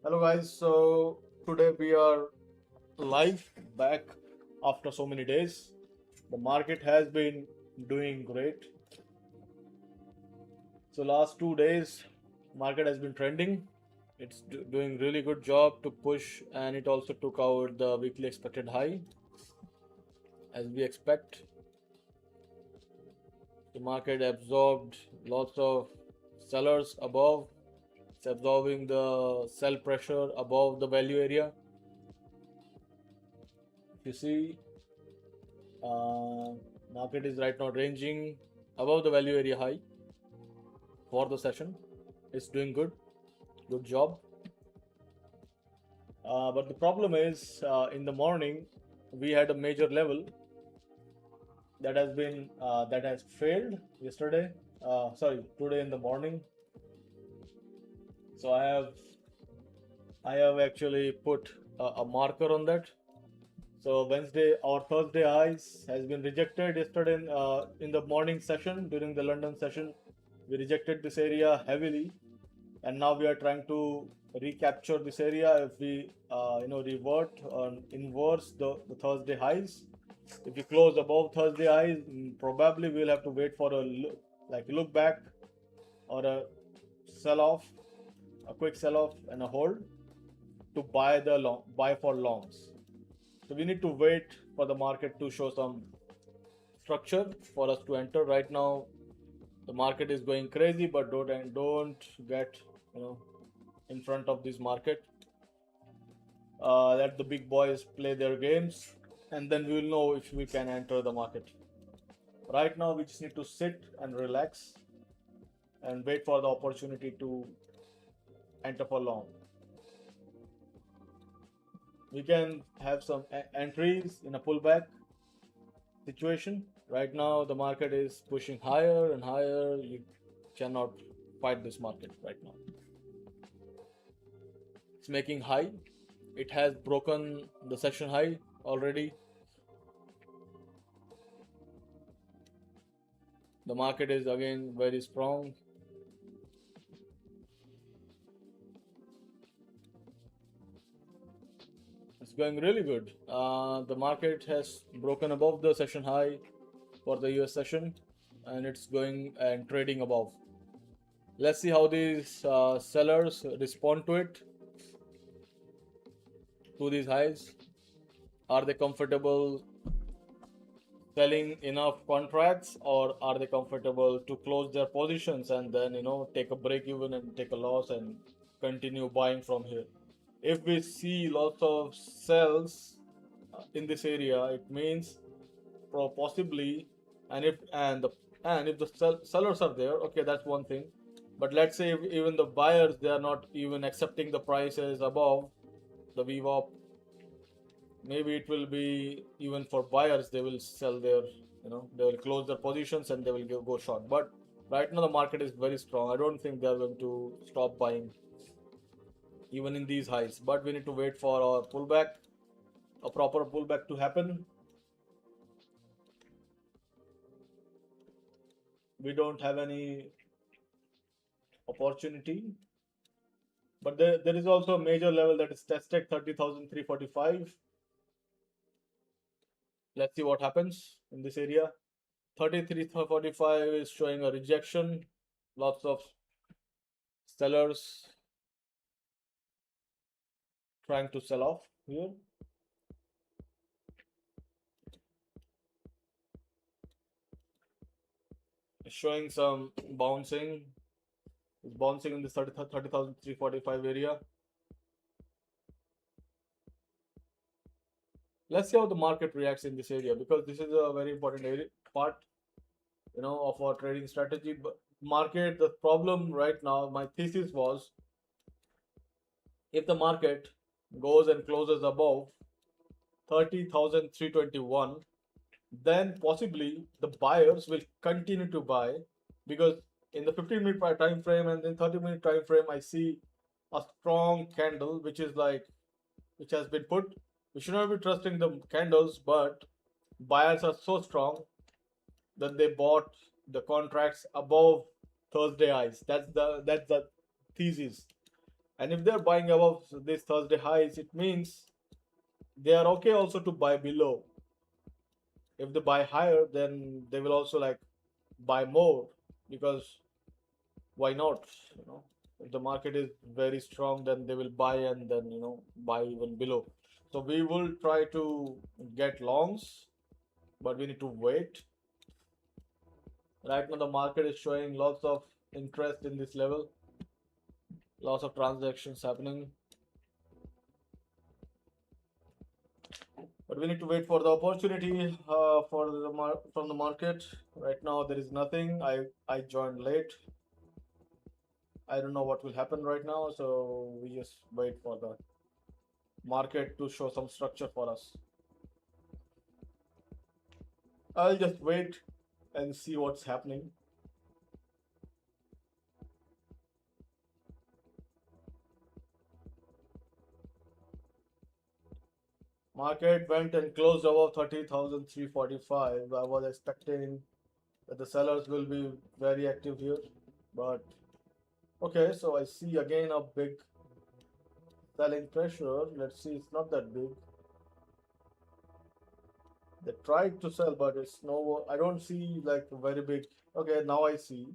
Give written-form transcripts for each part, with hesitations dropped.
Hello guys, so today we are live back after so many days. The market has been doing great. So last 2 days market has been trending. It's doing really good job to push, and it also took out the weekly expected high as we expect. The market absorbed lots of sellers above. It's absorbing the sell pressure above the value area. If you see, Uh, market is right now ranging above the value area high for the session. It's doing good job. But the problem is in the morning we had a major level that has failed yesterday. Sorry, today in the morning. So I have actually put a marker on that. So Wednesday or Thursday highs has been rejected yesterday in the morning session during the London session. We rejected this area heavily, and now we are trying to recapture this area. If we revert or inverse the Thursday highs, if we close above Thursday highs, probably we'll have to wait for look back or a sell off, a quick sell off and a hold to buy for longs. So we need to wait for the market to show some structure for us to enter. Right now, the market is going crazy, but don't get in front of this market. Let the big boys play their games, and then we will know if we can enter the market. Right now, we just need to sit and relax and wait for the opportunity to enter for long. We can have some entries in a pullback situation. Right now, the market is pushing higher and higher. You cannot fight this market right now. It's making high. It has broken the session high already. The market is again very strong. It's going really good. The market has broken above the session high for the US session, and it's going and trading above. Let's see how these sellers respond to it, to these highs. Are they comfortable selling enough contracts, or are they comfortable to close their positions and then take a break even and take a loss and continue buying from here? If we see lots of sells in this area, it means possibly, and if the sellers are there, okay, that's one thing. But let's say if even the buyers, they are not even accepting the prices above the VWAP, maybe it will be even for buyers, they will sell their, they will close their positions and they will go short. But right now the market is very strong. I don't think they are going to stop buying even in these highs, but we need to wait for our pullback, a proper pullback to happen. We don't have any opportunity, but there is also a major level that is tested, 30,345. Let's see what happens in this area. 3345 is showing a rejection. Lots of sellers trying to sell off here. It's showing some bouncing. It's bouncing in this 30,345 area. Let's see how the market reacts in this area, because this is a very important part of our trading strategy. But market, the problem right now, my thesis was, if the market goes and closes above 30,321, then possibly the buyers will continue to buy, because in the 15-minute time frame and in 30-minute time frame, I see a strong candle which has been put. We should not be trusting the candles, but buyers are so strong that they bought the contracts above Thursday highs. That's the thesis. And if they're buying above this Thursday highs, it means they are okay also to buy below. If they buy higher, then they will also like buy more, because why not? You know, if the market is very strong, then they will buy and then buy even below. So we will try to get longs, but we need to wait. Right now, the market is showing lots of interest in this level, lots of transactions happening, but we need to wait for the opportunity from the market. Right now, there is nothing. I joined late. I don't know what will happen right now, so we just wait for the market to show some structure for us. I'll just wait and see what's happening. Market went and closed above 30,345. I was expecting that the sellers will be very active here, but okay, so I see again a big selling pressure. Let's see, it's not that big. They tried to sell, but it's no. I don't see like a very big. Okay, now I see.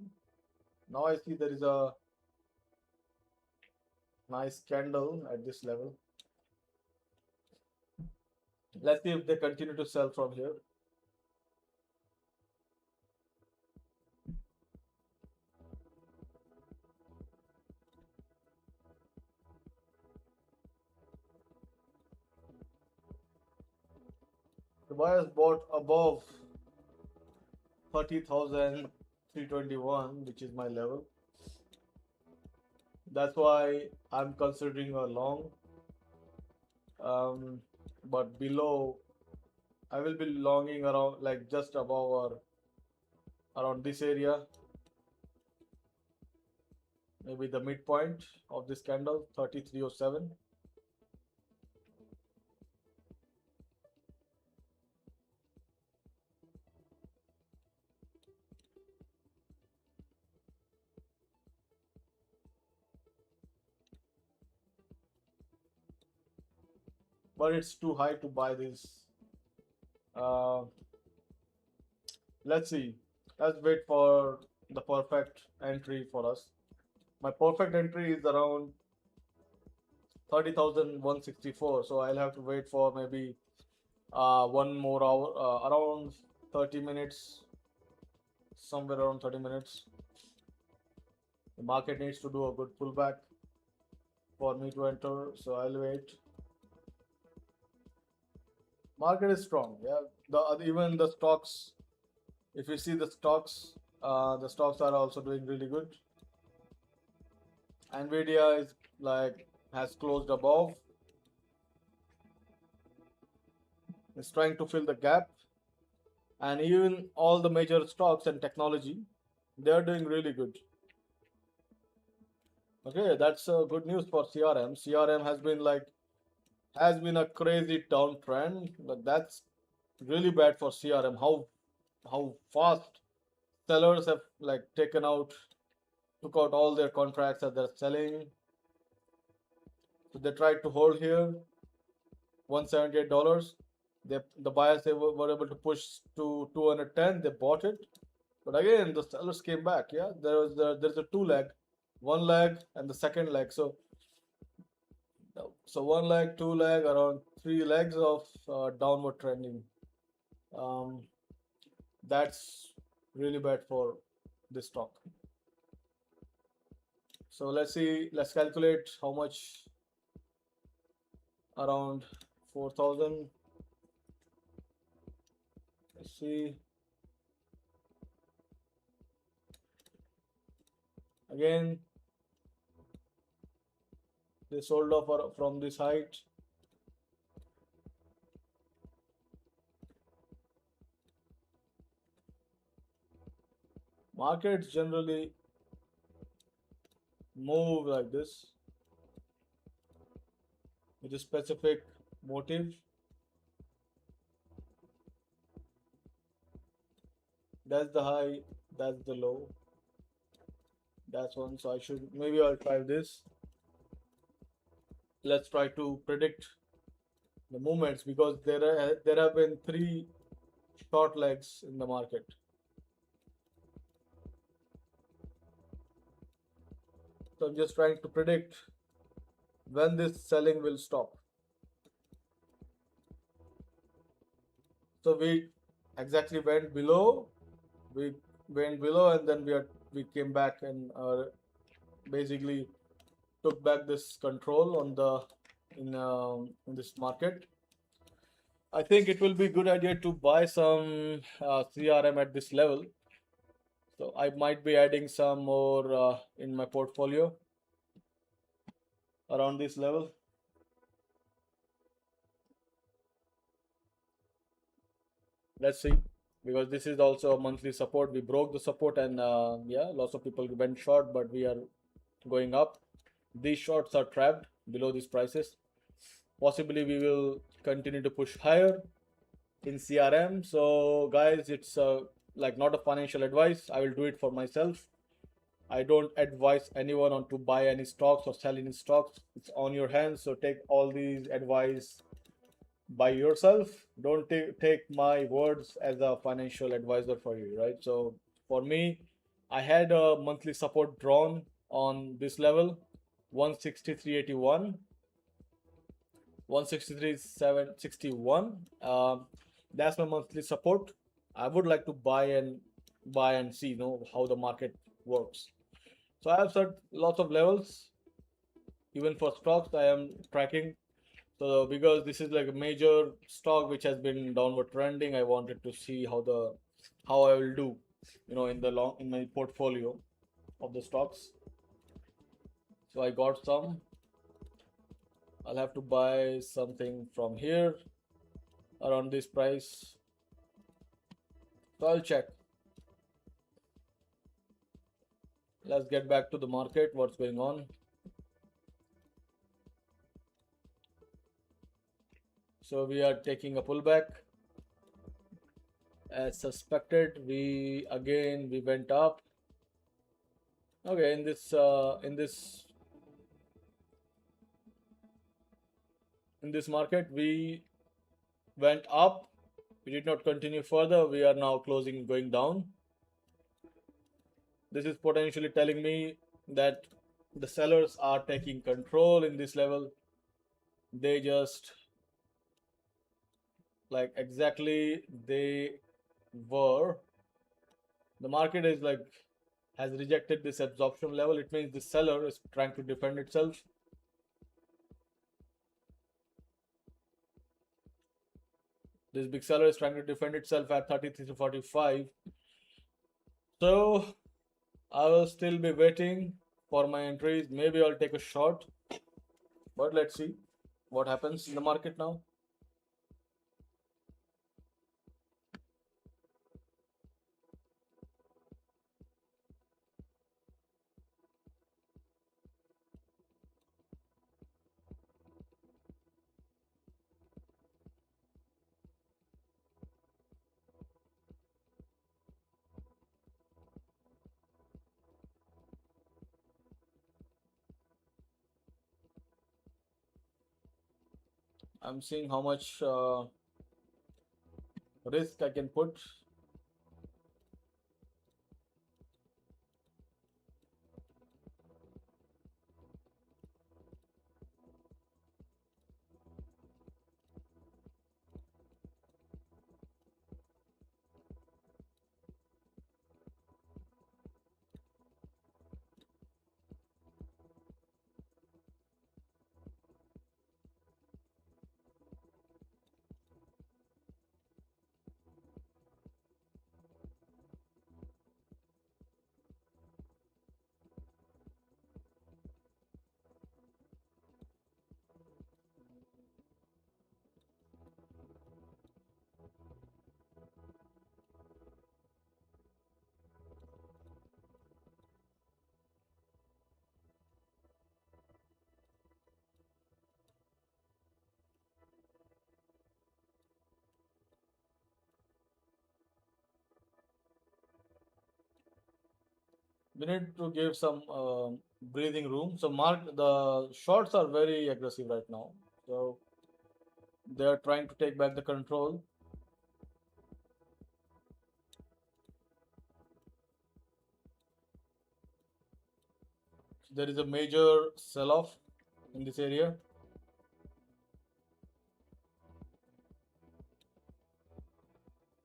Now I see there is a nice candle at this level. Let's see if they continue to sell from here. The buyers bought above 30,321, which is my level. That's why I'm considering a long. Um, but below, I will be longing around like just above or around this area, maybe the midpoint of this candle, 3307. But it's too high to buy this. Uh, let's see. Let's wait for the perfect entry for us. My perfect entry is around 30,164. So I'll have to wait for maybe one more hour, around 30 minutes, somewhere around 30 minutes. The market needs to do a good pullback for me to enter, so I'll wait. Market is strong, yeah. Even the stocks, if you see the stocks are also doing really good. Nvidia is like has closed above. It's trying to fill the gap, and even all the major stocks and technology, they are doing really good. Okay, that's good news for CRM. CRM has been a crazy downtrend, but that's really bad for CRM. How fast sellers have like took out all their contracts that they're selling. So they tried to hold here, $178. The buyers were able to push to 210. They bought it, but again the sellers came back. Yeah, there's a two leg, one leg and the second leg. So one leg, two leg, around three legs of downward trending. Um, that's really bad for this stock. So let's see. Let's calculate how much. Around 4,000. Let's see. Again, they sold off from this height. Markets generally move like this with a specific motive. That's the high, that's the low. That's one. So I'll try this. let's try to predict the movements, because there have been three short legs in the market. So I'm just trying to predict when this selling will stop. So we exactly went below, we went below, and then we came back and basically took back this control on the in this market. I think it will be a good idea to buy some CRM at this level. So I might be adding some more in my portfolio around this level. Let's see, because this is also a monthly support. We broke the support, and yeah, lots of people went short, but we are going up. These shorts are trapped below these prices. Possibly we will continue to push higher in CRM. So guys, it's like not a financial advice. I will do it for myself. I don't advise anyone on to buy any stocks or sell any stocks. It's on your hands. So take all these advice by yourself. Don't take my words as a financial advisor for you, right? So for me, I had a monthly support drawn on this level, 163.81, 163.761. That's my monthly support. I would like to buy and see, how the market works. So I have set lots of levels. Even for stocks, I am tracking. So because this is like a major stock which has been downward trending, I wanted to see how I will do, in my portfolio of the stocks. So I got some. I'll have to buy something from here around this price. So I'll check. Let's get back to the market. What's going on? So we are taking a pullback. As suspected, we went up. Okay, in this market we went up. We did not continue further. We are now going down. This is potentially telling me that the sellers are taking control in this level. They just like exactly they were. The market is like has rejected this absorption level. It means the seller is trying to defend itself. This big seller is trying to defend itself at 33 to 45. So I will still be waiting for my entries. Maybe I'll take a short, but let's see what happens in the market now. I'm seeing how much risk I can put. we need to give some breathing room. So mark the shorts are very aggressive right now. So they are trying to take back the control. So there is a major sell-off in this area.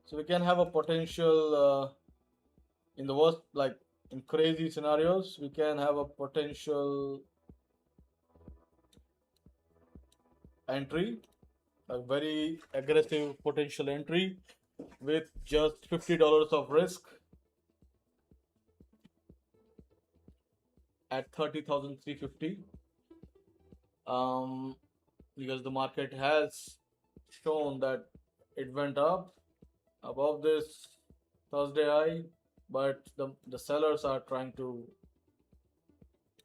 So we can have a potential in the worst, like in crazy scenarios, we can have a potential entry, a very aggressive potential entry with just $50 of risk at 30,350. Because the market has shown that it went up above this Thursday high, but the sellers are trying to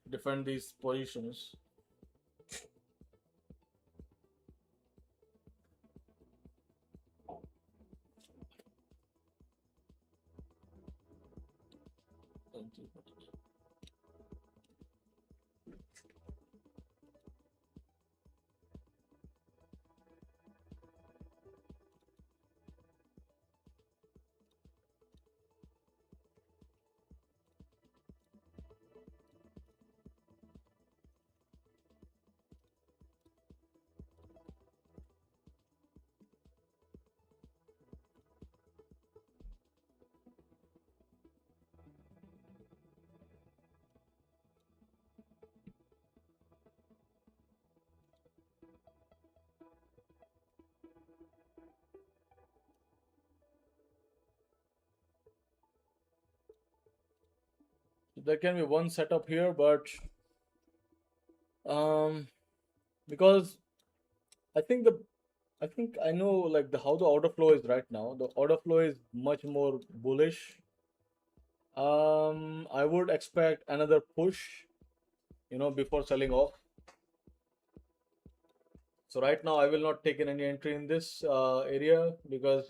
defend these positions. There can be one setup here, but um, because I think the I think I know like the how the order flow is right now. The order flow is much more bullish. I would expect another push, before selling off. So right now I will not take in any entry in this area because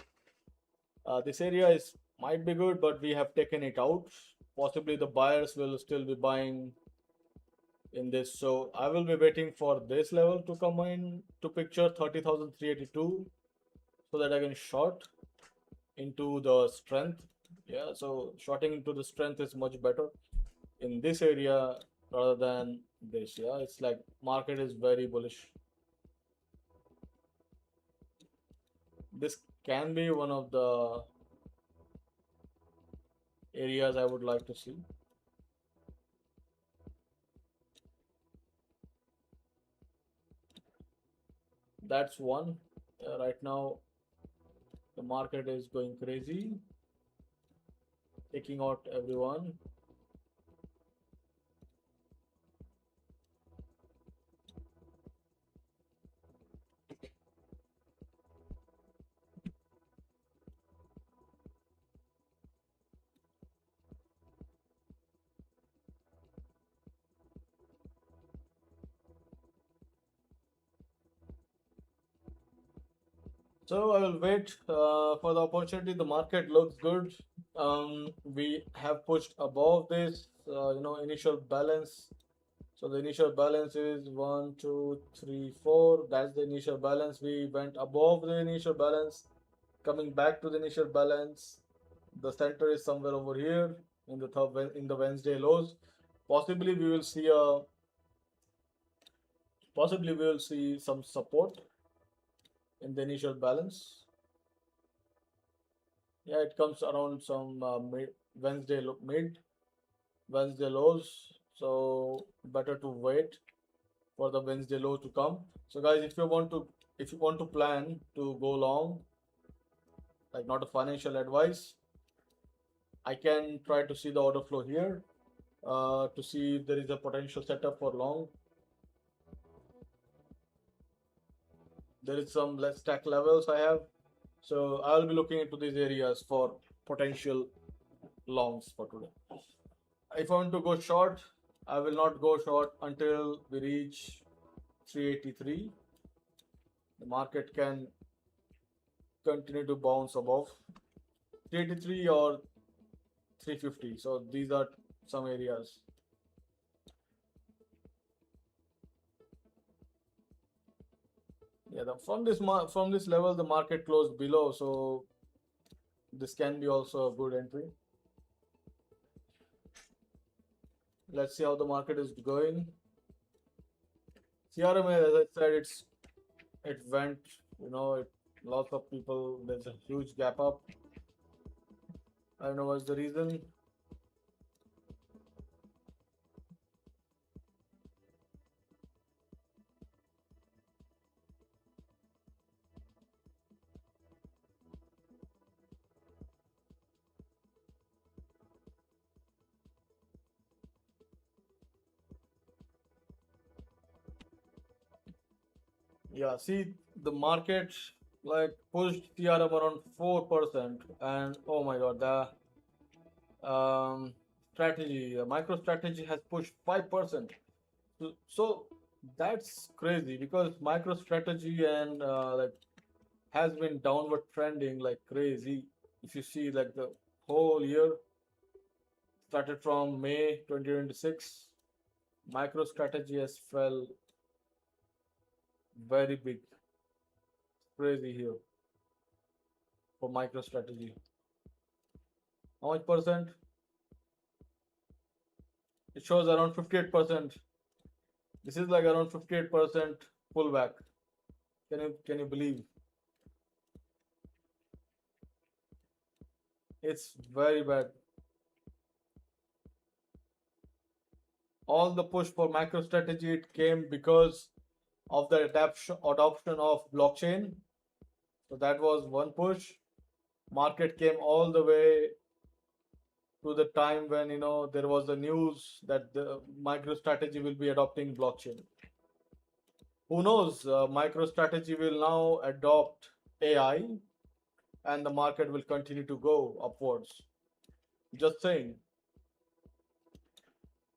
this area is might be good, but we have taken it out. Possibly the buyers will still be buying in this. So I will be waiting for this level to come in to picture 30,382 so that I can short into the strength. Yeah, so shorting into the strength is much better in this area rather than this. Yeah, it's like market is very bullish. This can be one of the areas I would like to see. That's one. Right now, the market is going crazy, taking out everyone. So I will wait for the opportunity. The market looks good. We have pushed above this, initial balance. So the initial balance is 1, 2, 3, 4. That's the initial balance. We went above the initial balance, coming back to the initial balance. The center is somewhere over here in the Wednesday lows. Possibly we will see a possibly we will see some support in the initial balance. Yeah, it comes around some mid Wednesday lows. So better to wait for the Wednesday low to come. So guys, if you want to plan to go long, like not a financial advice, I can try to see the order flow here to see if there is a potential setup for long. There is some less stack levels I have, so I'll be looking into these areas for potential longs for today. If I want to go short, I will not go short until we reach 383. The market can continue to bounce above 383 or 350. So these are some areas. Yeah, from this level, the market closed below, so this can be also a good entry. Let's see how the market is going. CRM, as I said, it went, lots of people. There's a huge gap up. I don't know what's the reason. Yeah, see, the market like pushed CRM around 4%, and oh my god, um, micro strategy has pushed 5%. So that's crazy because micro strategy and like has been downward trending like crazy. If you see like the whole year started from May 2026, micro strategy has fell very big, crazy here for micro strategy. How much percent? It shows around 58%. This is like around 58% pullback. Can you believe? It's very bad. All the push for MicroStrategy it came because of the adoption of blockchain. So that was one push. Market came all the way to the time when there was the news that the MicroStrategy will be adopting blockchain. Who knows? MicroStrategy will now adopt AI, and the market will continue to go upwards. Just saying.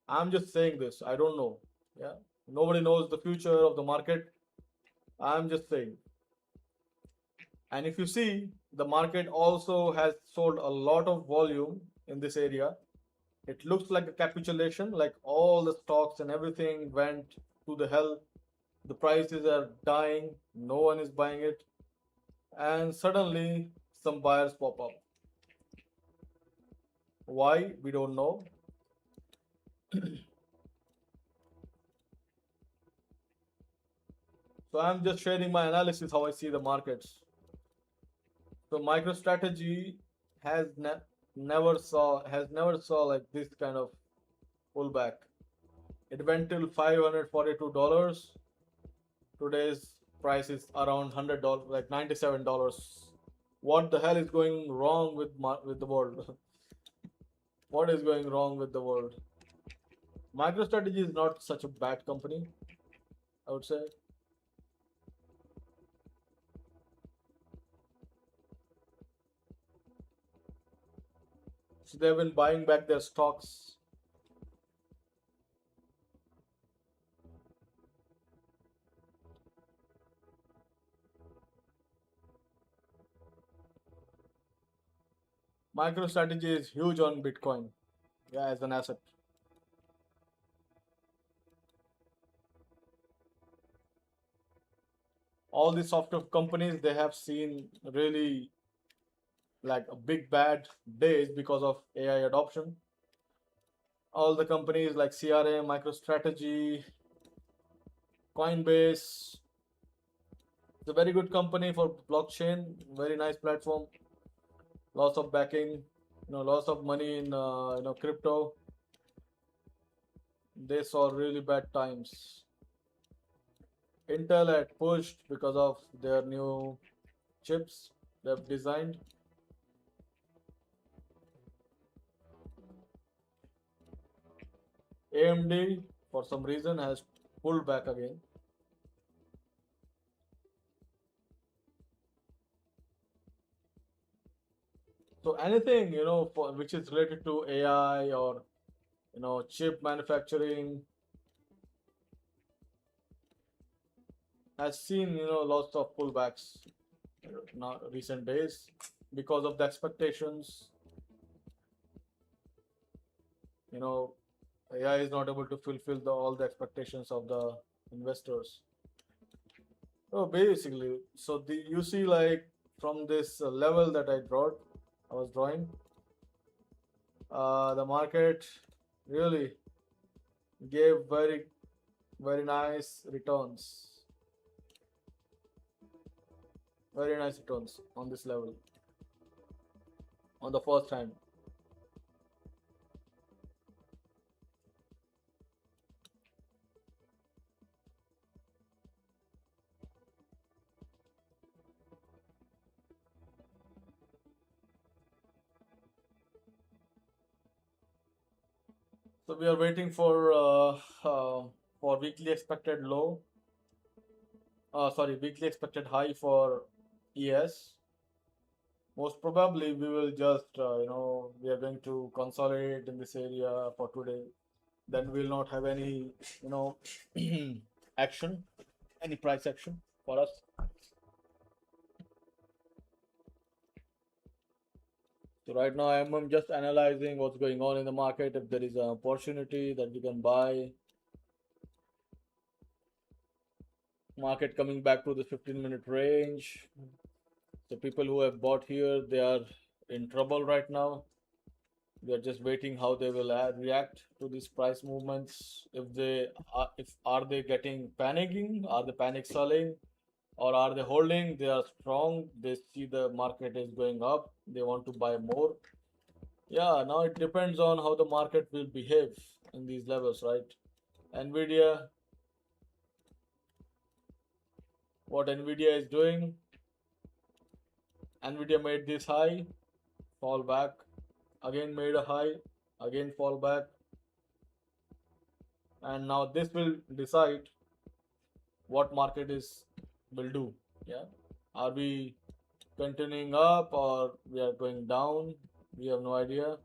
I'm just saying this. I don't know. Yeah. Nobody knows the future of the market. I'm just saying. And if you see, the market also has sold a lot of volume in this area. It looks like a capitulation, like all the stocks and everything went to the hell. The prices are dying, no one is buying it. And suddenly, some buyers pop up. Why? We don't know. So I'm just sharing my analysis how I see the markets. So MicroStrategy has never saw like this kind of pullback. It went till $542. Today's price is around $100, like $97. What the hell is going wrong with the world? What is going wrong with the world? MicroStrategy is not such a bad company, I would say. So they've been buying back their stocks. MicroStrategy is huge on Bitcoin, yeah, as an asset. All the software companies they have seen really like a big bad days because of AI adoption. All the companies like CRM, MicroStrategy, Coinbase, it's a very good company for blockchain, very nice platform, lots of backing, lots of money in crypto. They saw really bad times. Intel had pushed because of their new chips they've designed. AMD, for some reason, has pulled back again. So anything which is related to AI or chip manufacturing has seen lots of pullbacks now recent days because of the expectations. you know, AI is not able to fulfill all the expectations of the investors. So basically, so you see, like, from this level that I was drawing, the market really gave very nice returns, very nice returns on this level on the first time. So we are waiting for weekly expected low. Sorry, weekly expected high for ES. Most probably, we will just we are going to consolidate in this area for today. Then we will not have any you know action, any price action for us. So right now, I'm just analyzing what's going on in the market. If there is an opportunity that we can buy, market coming back to the 15-minute range. The people who have bought here, they are in trouble right now. We are just waiting how they will react to these price movements. If are they getting panicking? Are they panic selling? Or are they holding? They are strong. They see the market is going up. They want to buy more. Yeah, now it depends on how the market will behave in these levels, right? Nvidia, what Nvidia is doing, Nvidia made this high, fall back, again made a high, again fall back, and now this will decide what market is will do. Yeah, are we continuing up or we are going down? We have no idea.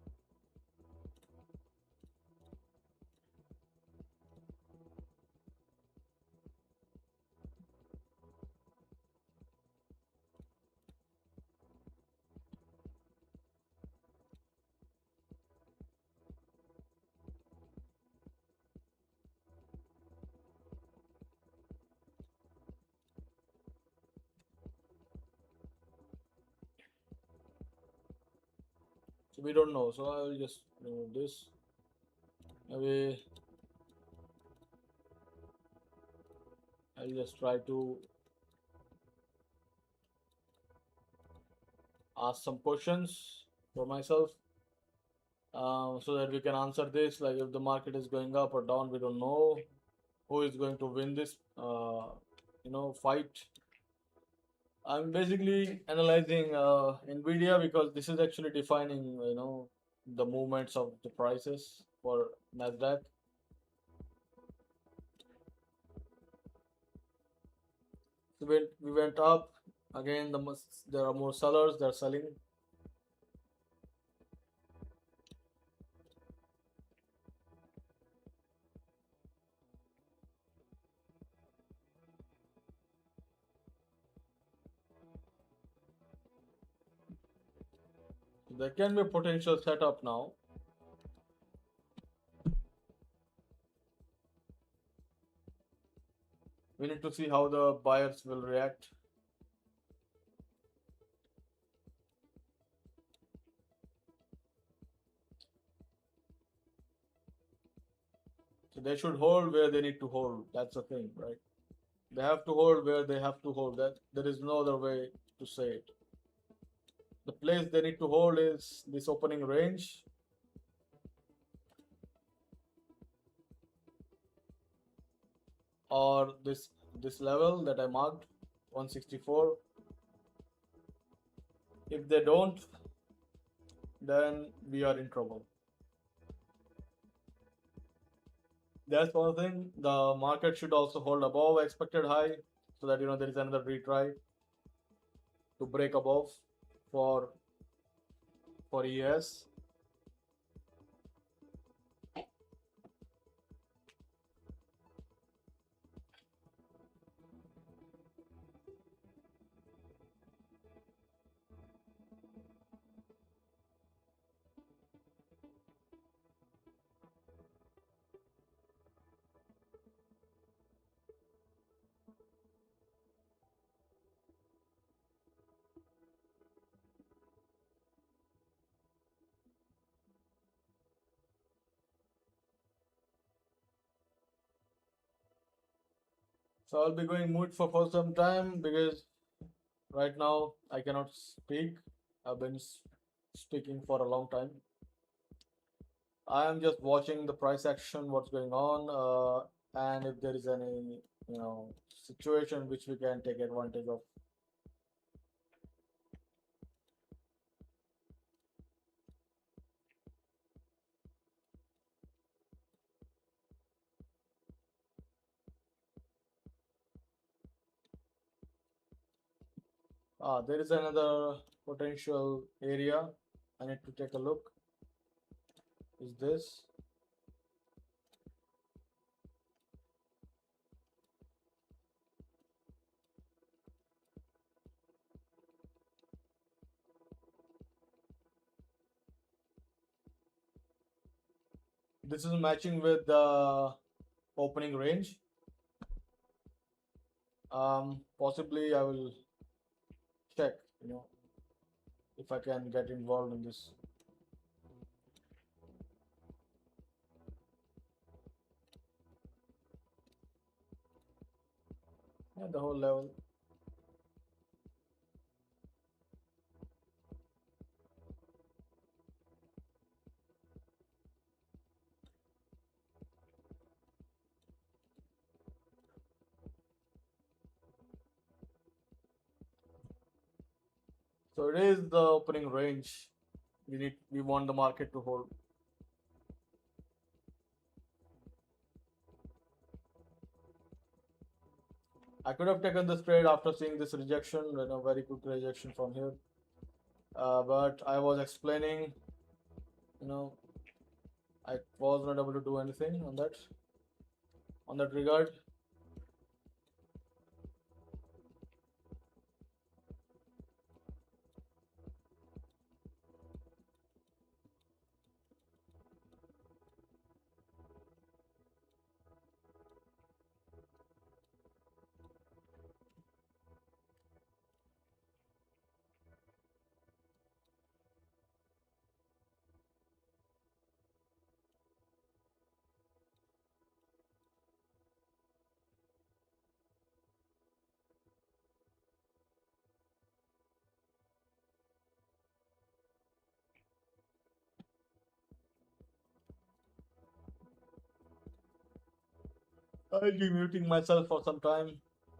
So we don't know. So I will just remove this. Maybe I'll just try to ask some questions for myself, so that we can answer this. Like, if the market is going up or down, we don't know who is going to win this fight. I'm basically analyzing Nvidia because this is actually defining the movements of the prices for Nasdaq. So we went up again. There are more sellers. They're selling. So there can be a potential setup now. We need to see how the buyers will react. So they should hold where they need to hold. That's the thing, right? They have to hold where they have to hold. That there is no other way to say it. The place they need to hold is this opening range, or this level that I marked, 164. If they don't, then we are in trouble. That's one thing. The market should also hold above expected high, so that there is another retry to break above for ES. So I'll be going mute for some time because right now I cannot speak. I've been speaking for a long time. I am just watching the price action, what's going on, and if there is any, situation which we can take advantage of. There is another potential area. I need to take a look. Is this? This is matching with the opening range. Possibly I will check, if I can get involved in this. Yeah, the whole level. So it is the opening range. We want the market to hold. I could have taken this trade after seeing this rejection, very quick rejection from here. But I was explaining, you know, I was not able to do anything on that regard. I'll be muting myself for some time.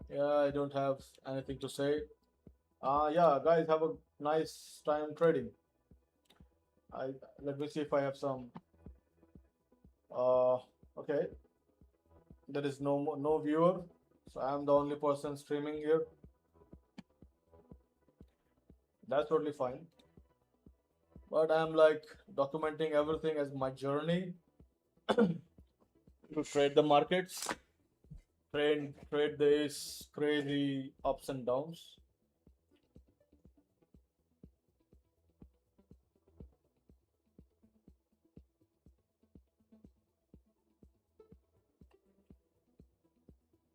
Yeah, I don't have anything to say. Yeah, guys, have a nice time trading. I Let me see if I have some. Uh, okay, there is no viewer, so I'm the only person streaming here. That's totally fine. But I'm like documenting everything as my journey to trade the markets, trade these crazy ups and downs.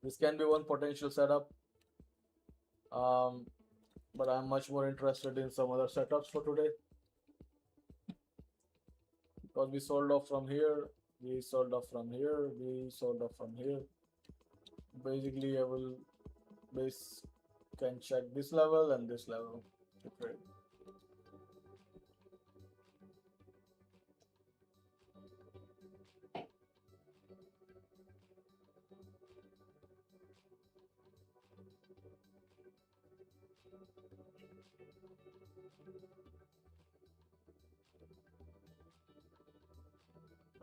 This can be one potential setup. Um, but I'm much more interested in some other setups for today because we sold off from here, we sold off from here, we sold off from here. Basically, I will base can check this level and this level to trade.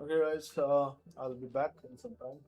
Okay, guys, I'll be back in some time.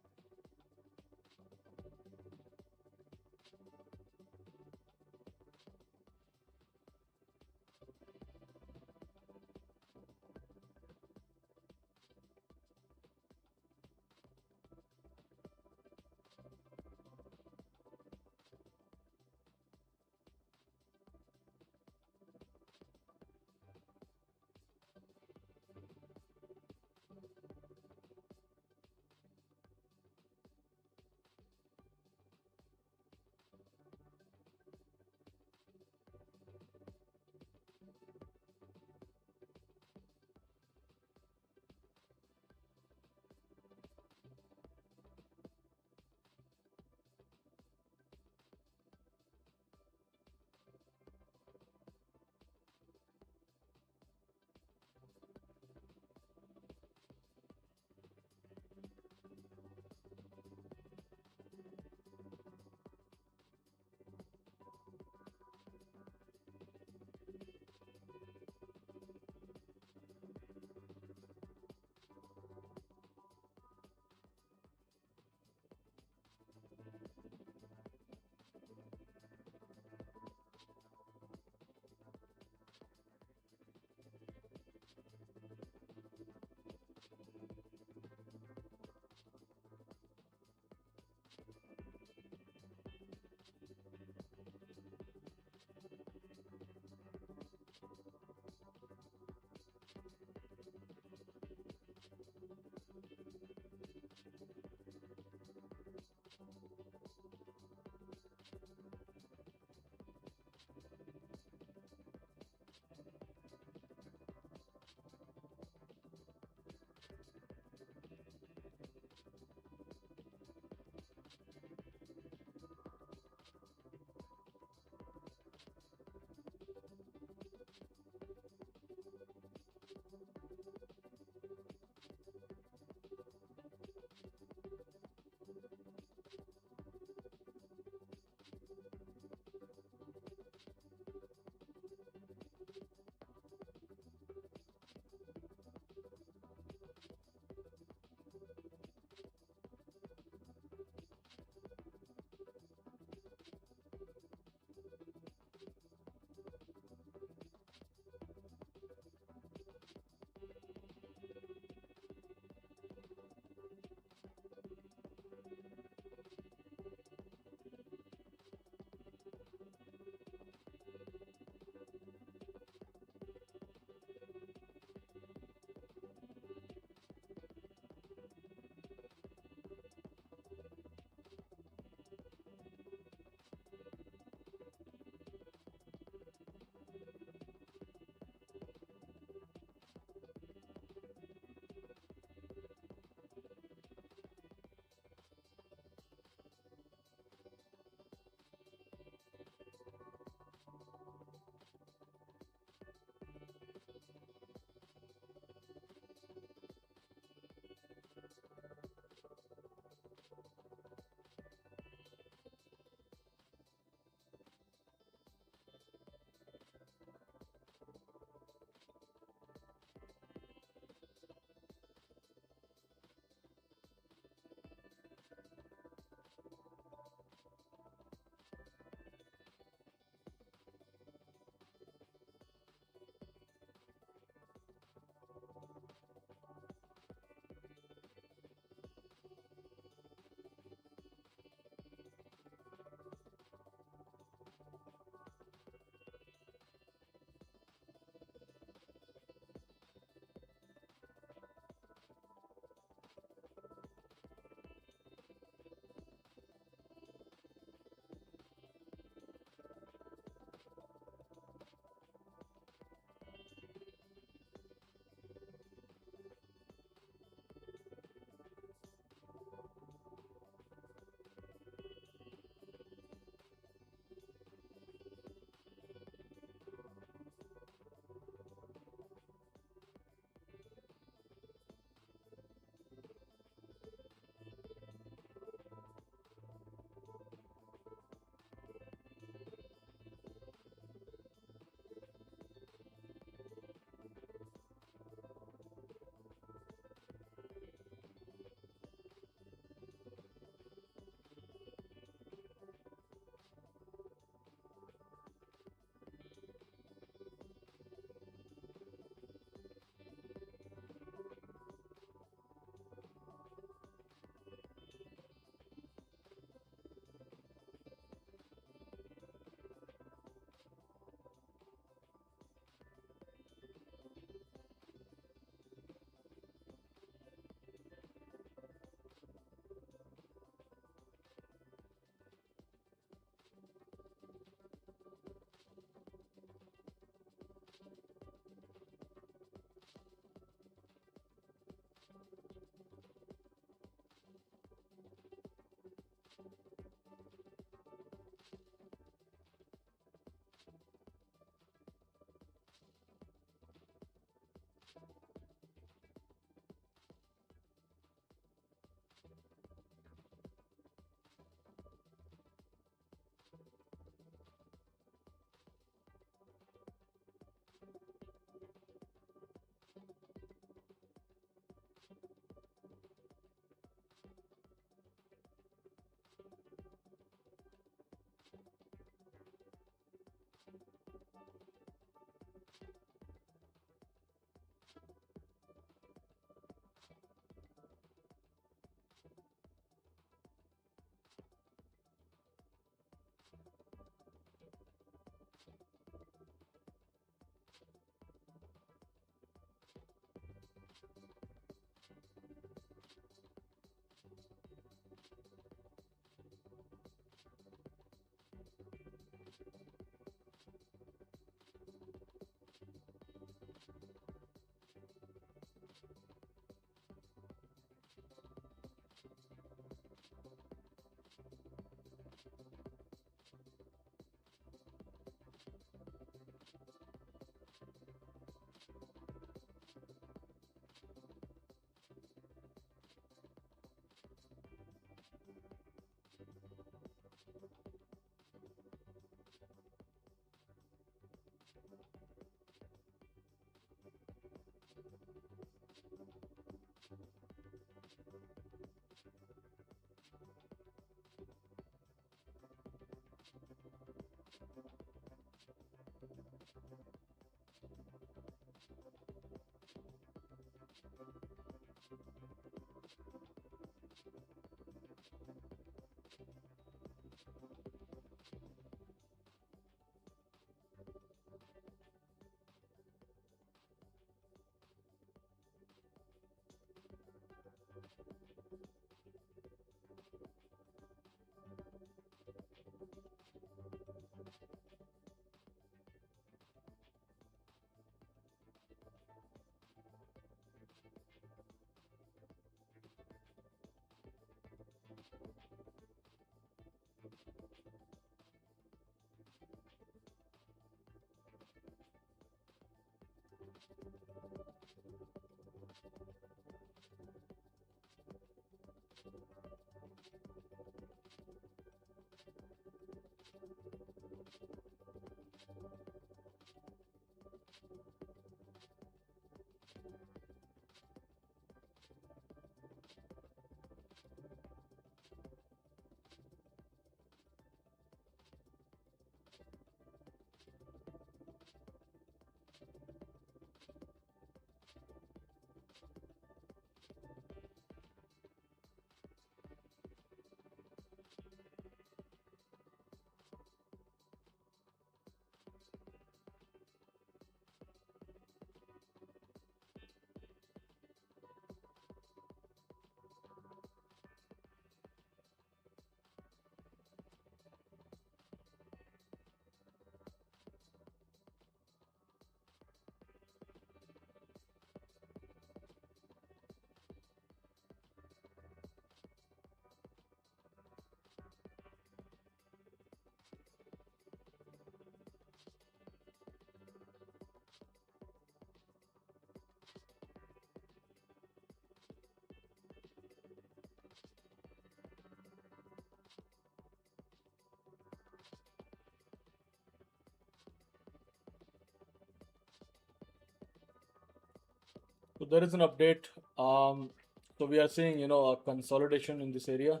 So there is an update. So we are seeing, a consolidation in this area.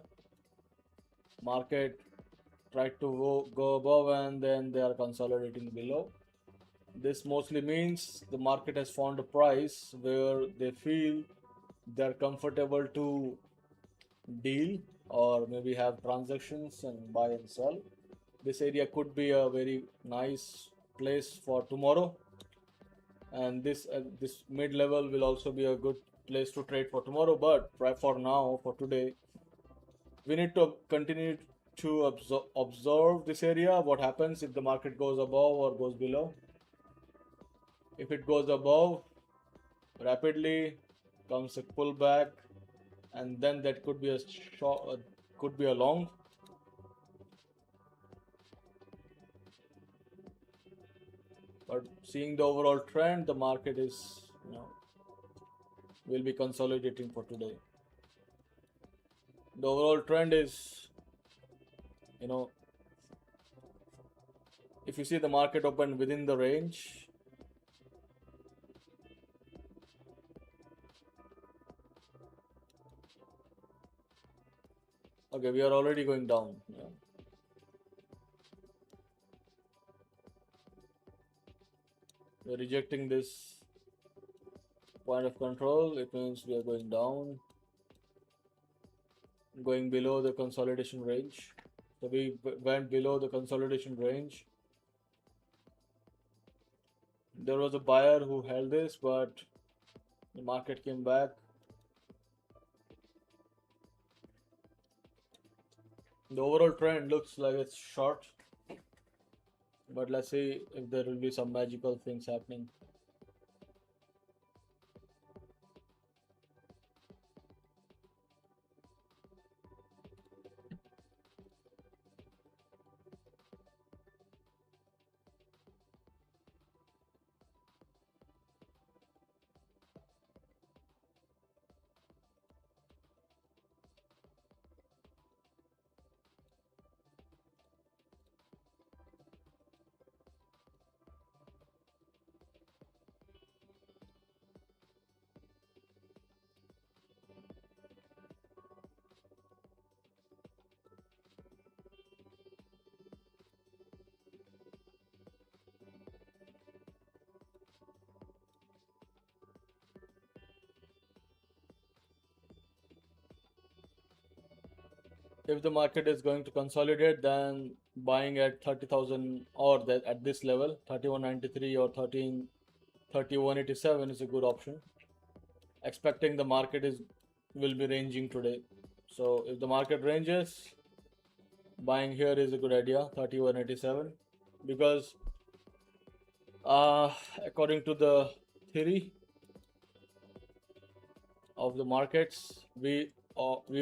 Market tried to go above and then they are consolidating below. This mostly means the market has found a price where they feel they're comfortable to deal or maybe have transactions and buy and sell. This area could be a very nice place for tomorrow, and this mid level will also be a good place to trade for tomorrow. But right for now, for today, we need to continue to observe this area. What happens if the market goes above or goes below? If it goes above rapidly, comes a pullback, and then that could be a short, could be a long. But seeing the overall trend, the market is, will be consolidating for today. The overall trend is, you know, if you see the market open within the range, okay, we are already going down. Yeah. We're rejecting this point of control. It means we are going down, going below the consolidation range. So we went below the consolidation range. There was a buyer who held this, but the market came back. The overall trend looks like it's short, but let's see if there will be some magical things happening. If the market is going to consolidate, then buying at 30,000 or that at this level, 3193 or 3187 is a good option. Expecting the market is will be ranging today. So if the market ranges, buying here is a good idea, 3187, because according to the theory of the markets, we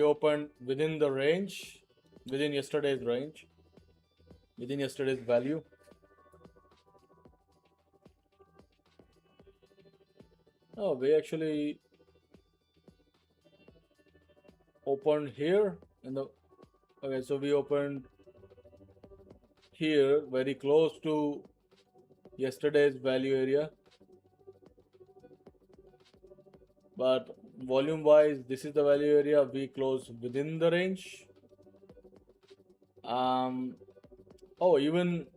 opened within the range, within yesterday's range, within yesterday's value. Oh, we actually opened here in the, okay, so we opened here very close to yesterday's value area, but volume wise this is the value area. We closed within the range. Oh, even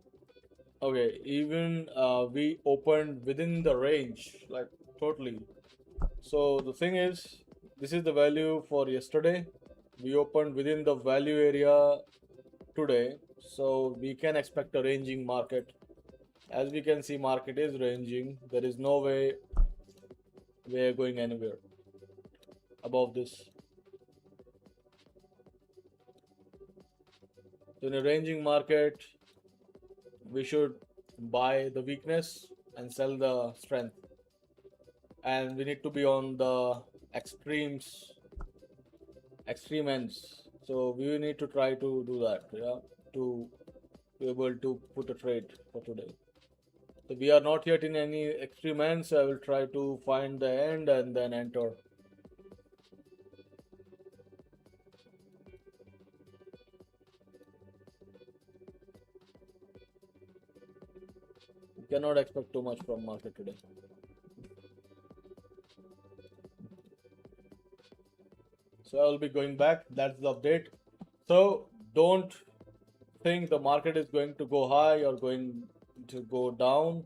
okay, even we opened within the range, like totally. So the thing is, this is the value for yesterday. We opened within the value area today, so we can expect a ranging market. As we can see, market is ranging. There is no way we are going anywhere above this. So in a ranging market, we should buy the weakness and sell the strength, and we need to be on the extreme ends. So we need to try to do that, yeah, to be able to put a trade for today. So we are not yet in any extreme ends. So I will try to find the end and then enter. We cannot expect too much from market today. So I will be going back. That's the update. So don't think the market is going to go high or going to go down.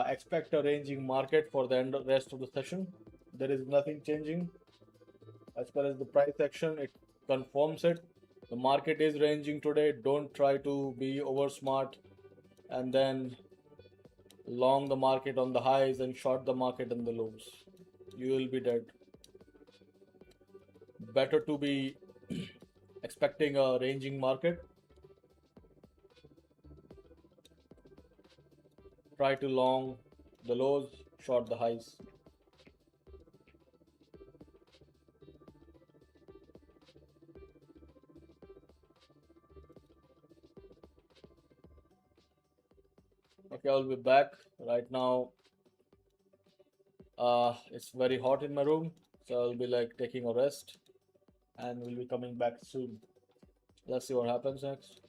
Expect a ranging market for the rest of the session. There is nothing changing as far as the price action. It confirms it. The market is ranging today. Don't try to be over smart and then long the market on the highs and short the market on the lows. You will be dead. Better to be expecting a ranging market. Try to long the lows, short the highs. Okay, I'll be back. Right now, it's very hot in my room, so I'll be like taking a rest and we'll be coming back soon. Let's see what happens next.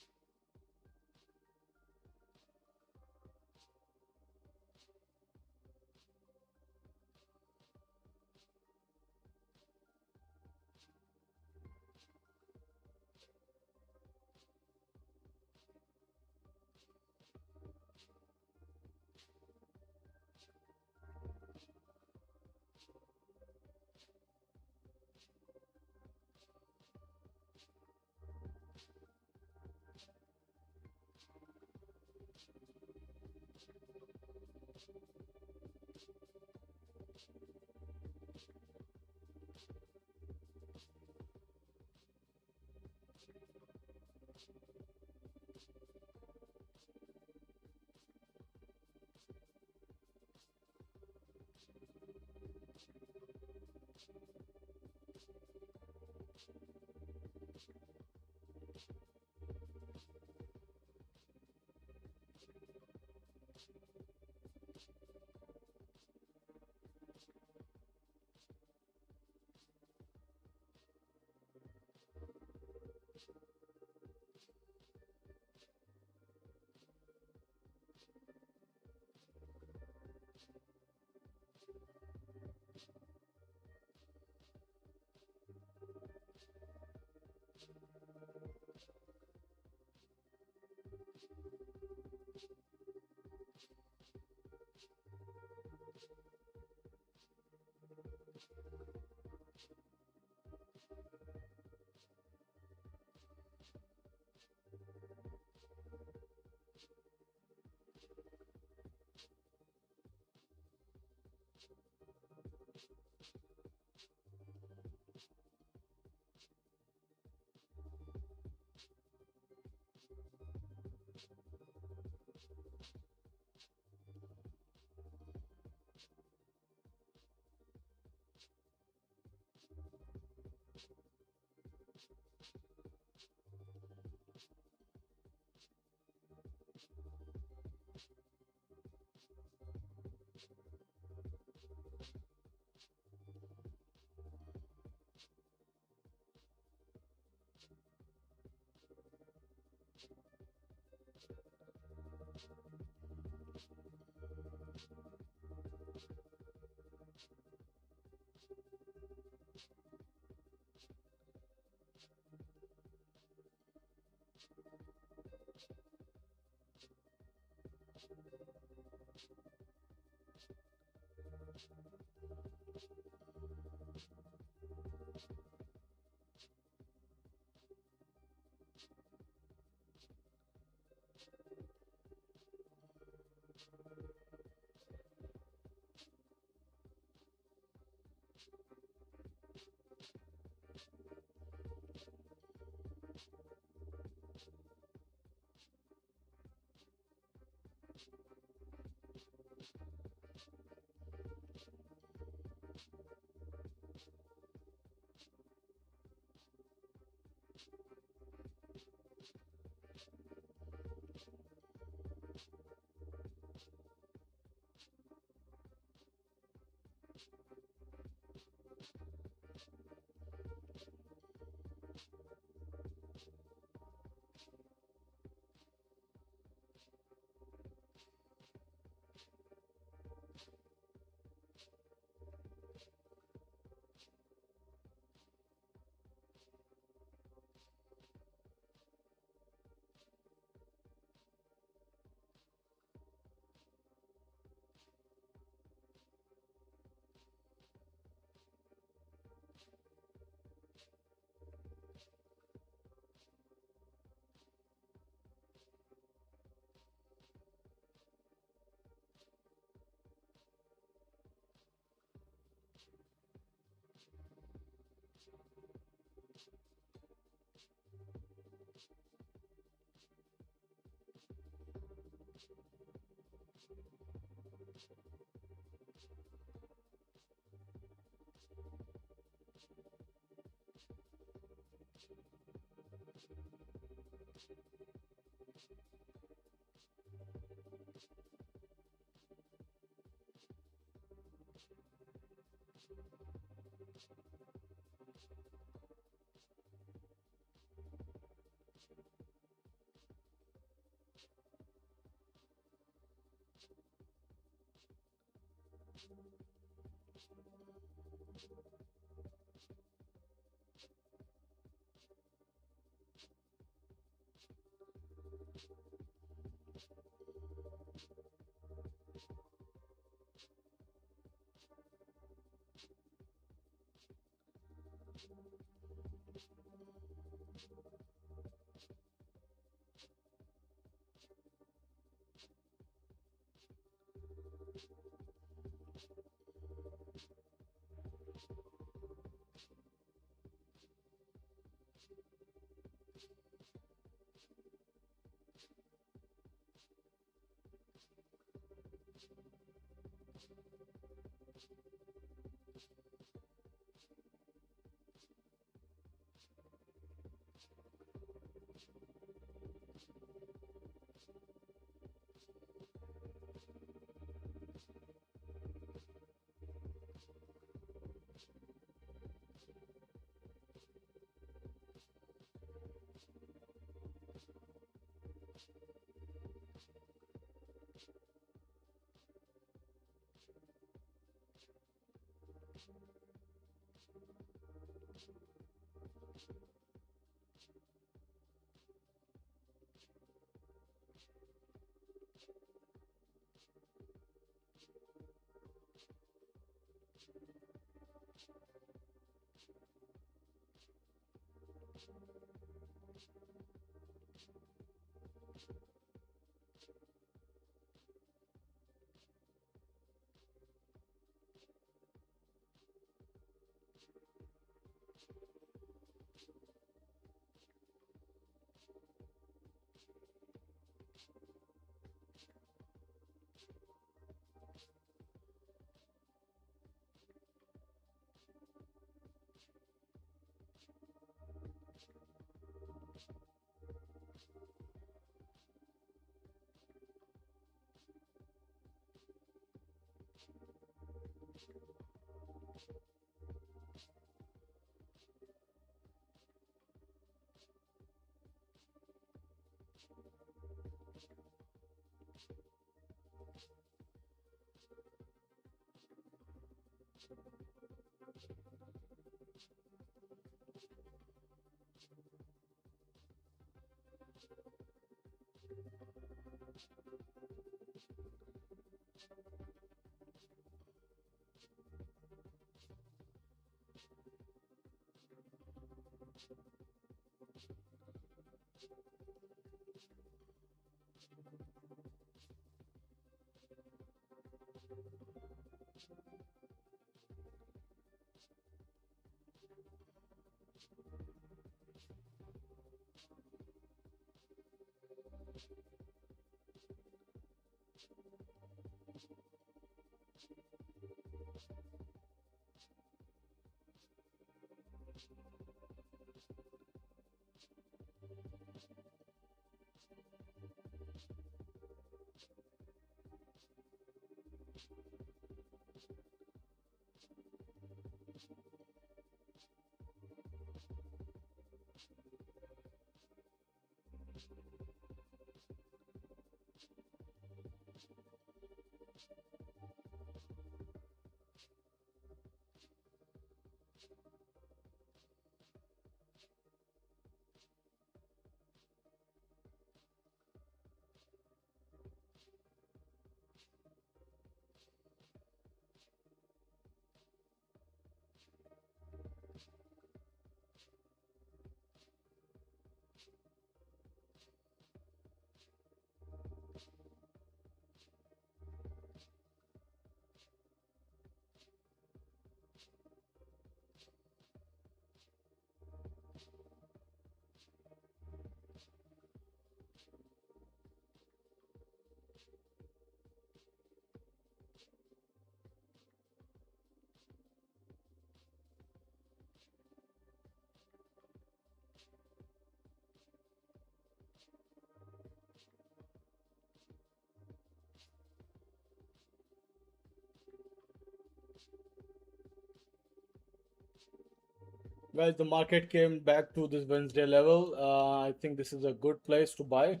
Guys, the market came back to this Wednesday level. I think this is a good place to buy,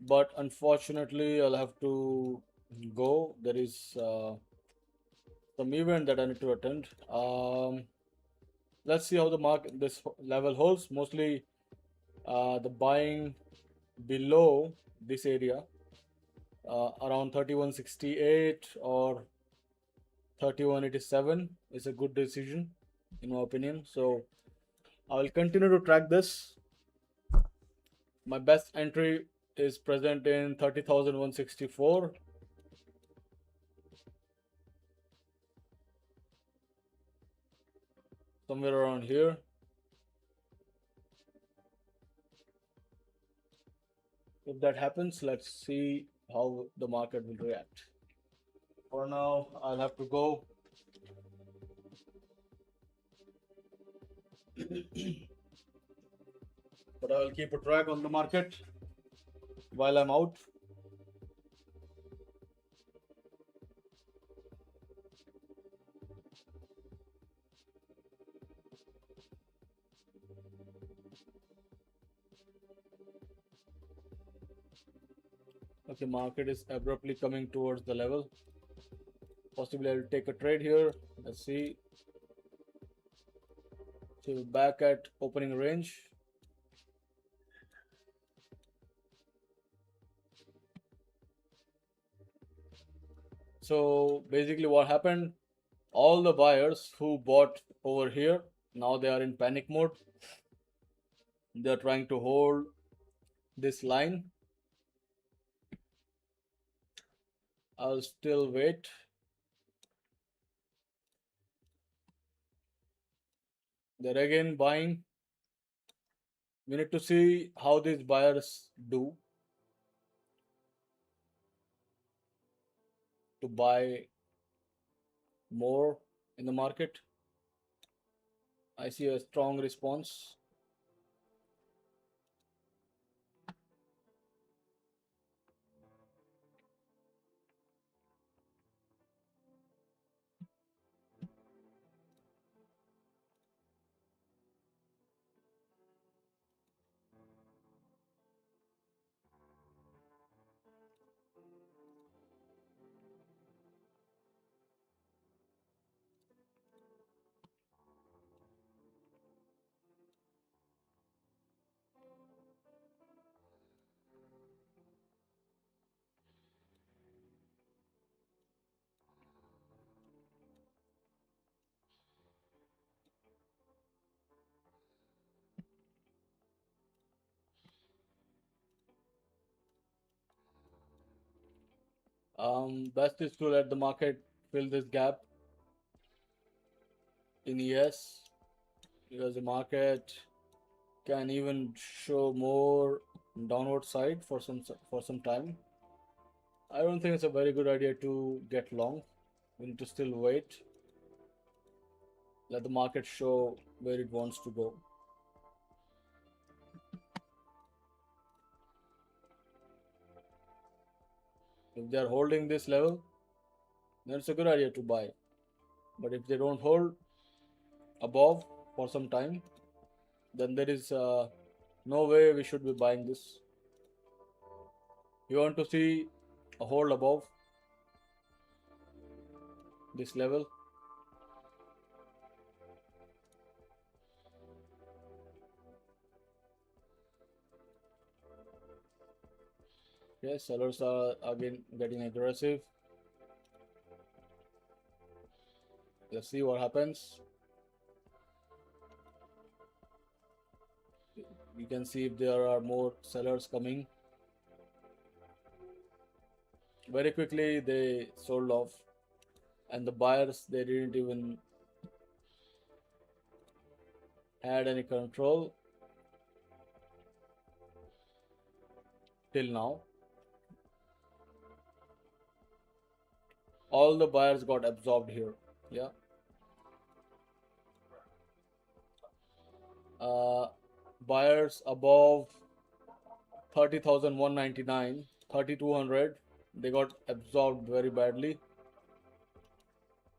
but unfortunately, I'll have to go. There is some event that I need to attend. Let's see how the market this level holds. Mostly, the buying below this area, around 3168 or 3187, is a good decision, in my opinion. So I will continue to track this. My best entry is present in 30,164. Somewhere around here. If that happens, let's see how the market will react. For now, I'll have to go. But I will keep a track on the market while I'm out. Okay, market is abruptly coming towards the level. Possibly I'll take a trade here. Let's see. So back at opening range. So basically what happened, all the buyers who bought over here, now they are in panic mode. They're trying to hold this line. I'll still wait. They're again buying. We need to see how these buyers do to buy more in the market. I see a strong response. Best is to let the market fill this gap in ES, because the market can even show more downward side for some time. I don't think it's a very good idea to get long. We need to still wait. Let the market show where it wants to go. If they are holding this level, then it's a good idea to buy. But if they don't hold above for some time, then there is no way we should be buying this. You want to see a hold above this level. Yes, sellers are again getting aggressive. Let's see what happens. You can see if there are more sellers coming. Very quickly they sold off, and the buyers, they didn't even had any control till now. All the buyers got absorbed here. Yeah. Buyers above 30,199, 3,200, they got absorbed very badly.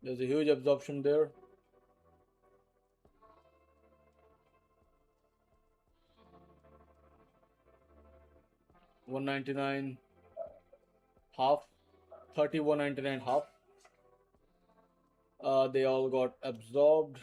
There's a huge absorption there. 199 half, 30 199 half. They all got absorbed.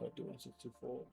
Thirty 164.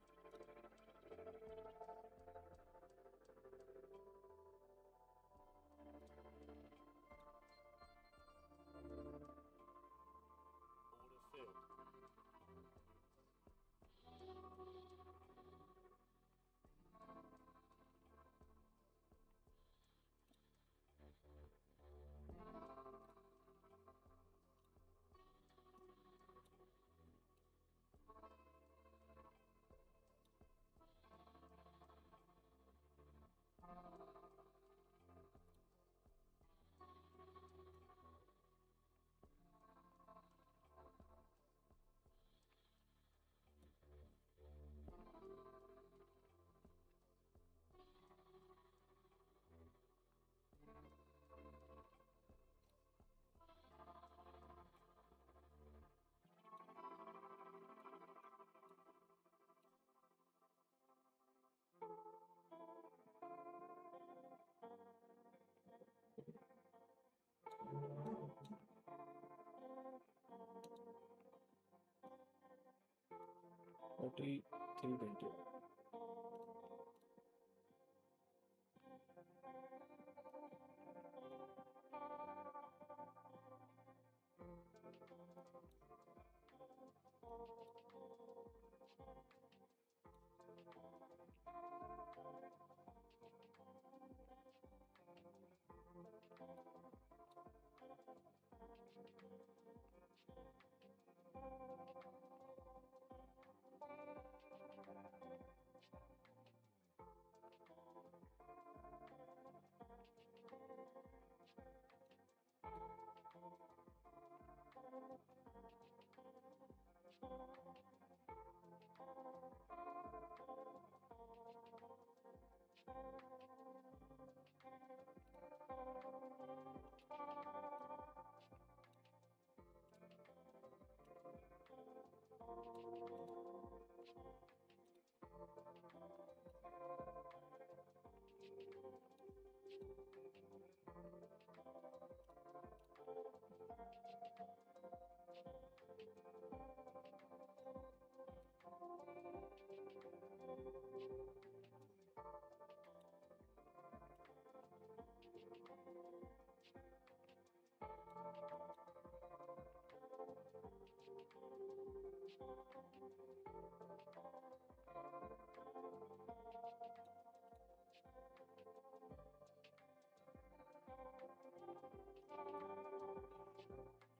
Forty 320.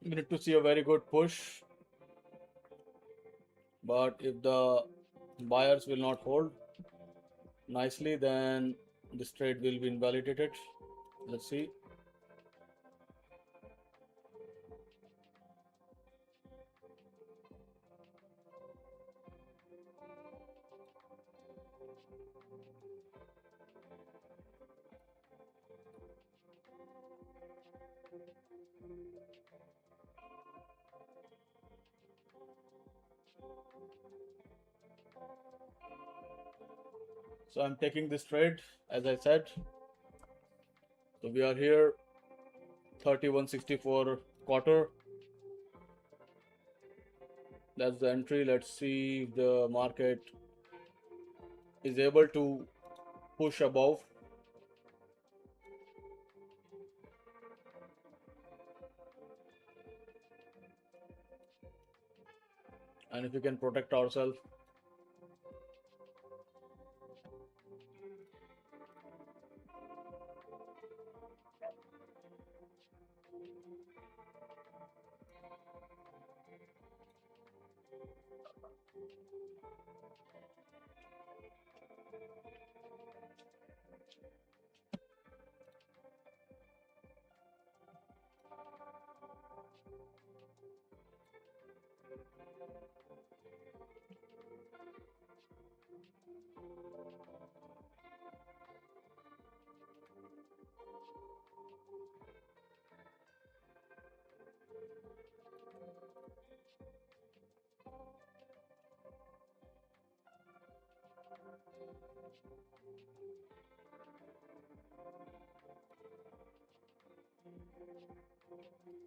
You need to see a very good push, but if the buyers will not hold nicely, then this trade will be invalidated. Let's see. So I'm taking this trade as I said. So we are here 3164 quarter. That's the entry. Let's see if the market is able to push above. And if we can protect ourselves.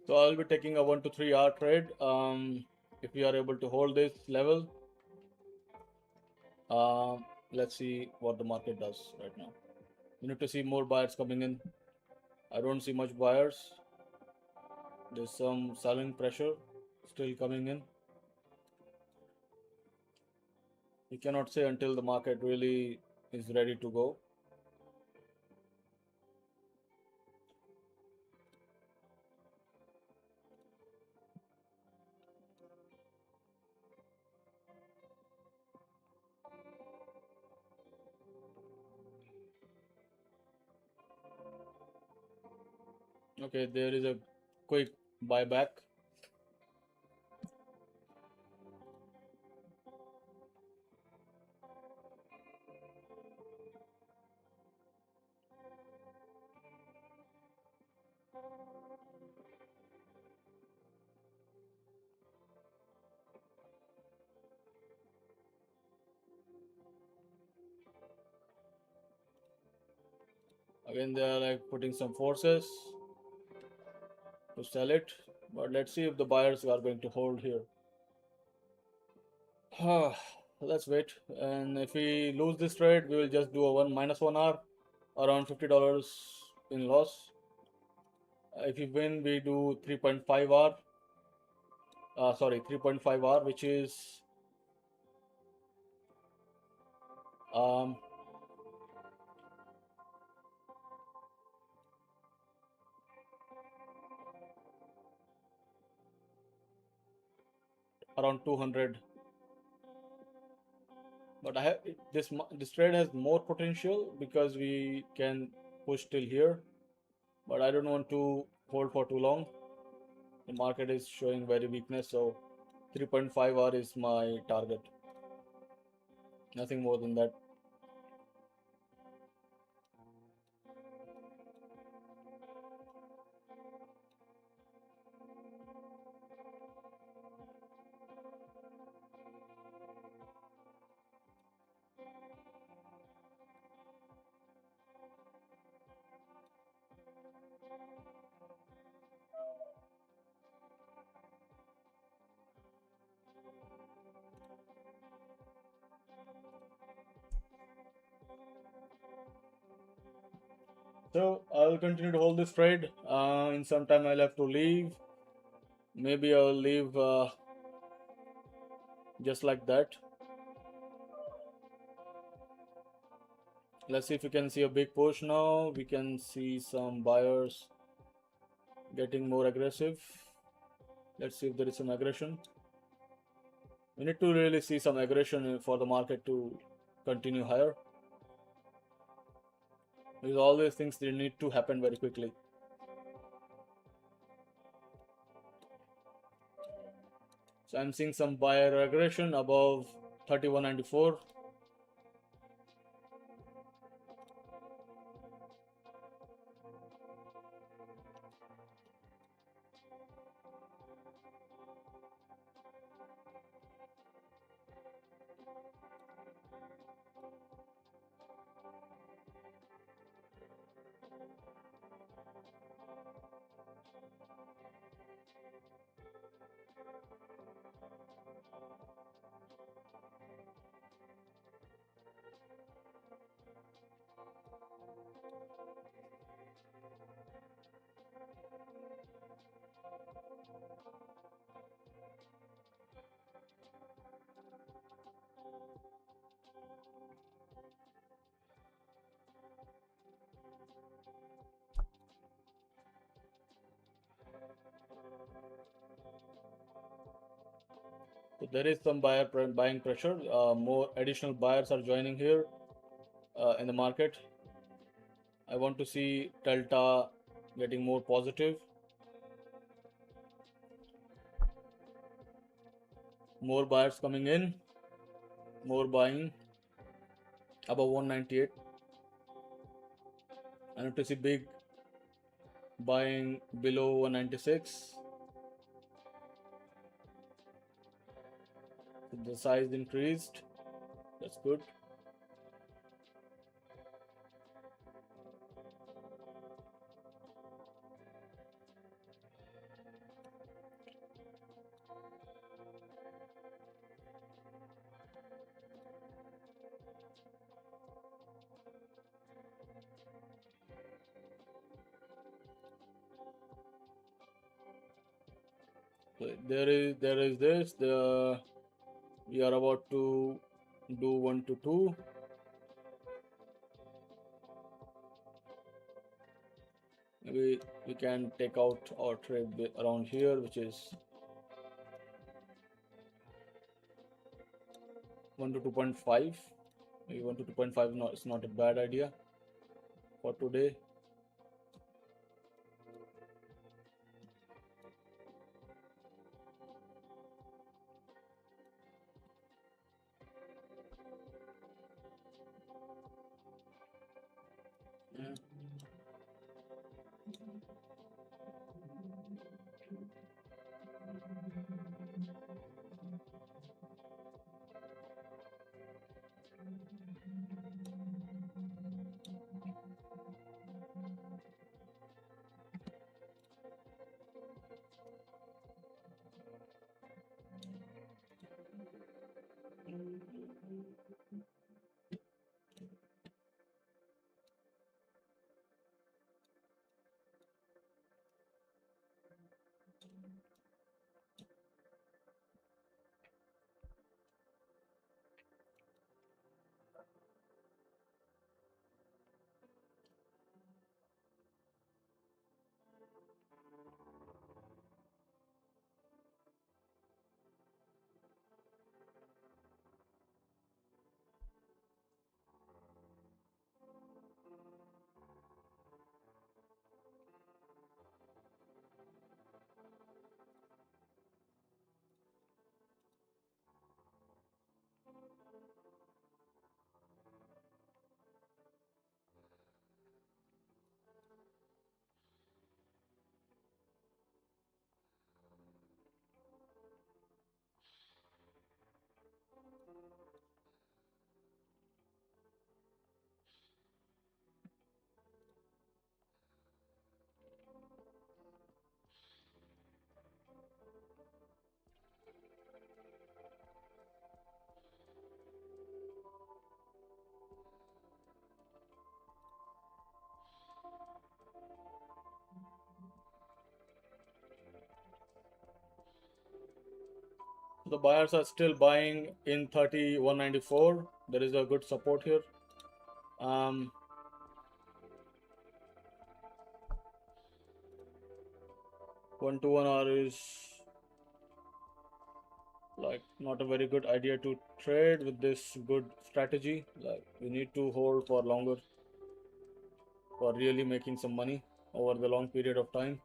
So I'll be taking a 1 to 3 hour trade. If we are able to hold this level, let's see what the market does right now. We need to see more buyers coming in. I don't see much buyers. There's some selling pressure still coming in. You cannot say until the market really is ready to go. Okay, there is a quick buyback. Again, they are like putting some forces to sell it, but let's see if the buyers are going to hold here. Let's wait, and if we lose this trade, we will just do a -1 hour, around $50 in loss. If we win, we do 3.5 hour. Sorry, 3.5 hour, which is um, around 200. But I have this trade has more potential because we can push till here. But I don't want to hold for too long. The market is showing very weakness, so 3.5 hour is my target. Nothing more than that. So I'll continue to hold this trade. In some time I'll have to leave. Maybe I'll leave just like that. Let's see if we can see a big push now. We can see some buyers getting more aggressive. Let's see if there is some aggression. We need to really see some aggression for the market to continue higher. Because all these things they need to happen very quickly. So I'm seeing some buyer aggression above 31.94. So there is some buying pressure. More additional buyers are joining here in the market. I want to see Delta getting more positive. More buyers coming in. More buying above 198. I need to see big buying below 196. The size increased. That's good. So there is this. We are about to do 1 to 2. Maybe we can take out our trade around here, which is 1 to 2.5. Maybe 1 to 2.5 is not a bad idea for today. Yeah. The buyers are still buying in 3194. There is a good support here. 1 to 1 hour is like not a very good idea to trade with this good strategy. Like you need to hold for longer for really making some money over the long period of time.